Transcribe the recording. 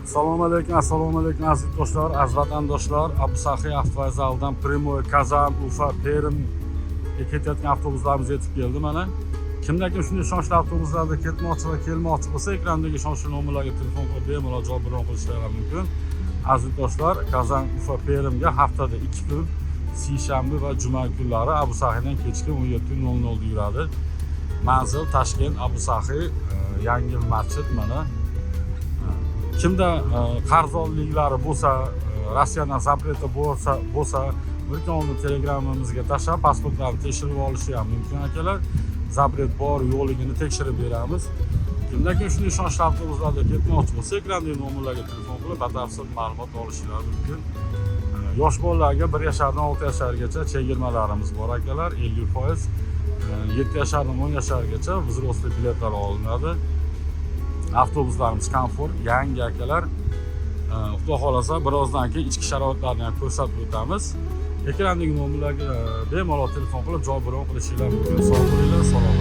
Assalomu alaykum aziz do'stlar, aziz vatandoshlar. Abdusaxiy avtovokzalidan Primoy, Kazan, Ufa, Permga ketayotgan avtobuslarimiz yetib keldi mana. Kimda kim shunday ishonchli avtobuslarda ketmoqchi va kelmoqchi bo'lsa, ekrandagi ishonchli nomerlarga telefon qilib bemalol joy bron qilishlari mumkin. Aziz do'stlar, Kazan, Ufa, Permga haftada 2 kun, seshanba va juma kunlari Abdusaxiydan kechki 17:00 da yuradi. Manzil Toshkent, Abdusaxiy, Yangi masjid mana. Kimda qarzdorliklari bo'lsa, Rossiyadan zapreti bo'lsa, bir kun telegramimizga tashlab pasportlarni tekshirib olishi ham mumkin akalar. Zapret bor yo'qligini tekshirib beramiz. Kimda kim shunday ishonchli avtobuslarda ketmoqchi bo'lsa, ekrandagi nomerlarga telefon qilib batafsil ma'lumot olishlari mumkin. Yosh bolalarga 1 yoshdan 6 yoshgacha chegirmalarimiz bor akalar, 50%. 7 yoshdan 10 yoshgacha vzrostli biletlar olinadi. Avtobuslarimiz komfort, yangi akalar. Xudo xolasa birozdan keyin ichki sharoitlarni ham ko'rsatib o'tamiz. Ekrandagi nomerlarga bemalol telefon qilib joy bron qilishingiz mumkin. Sog' bo'linglar, salom.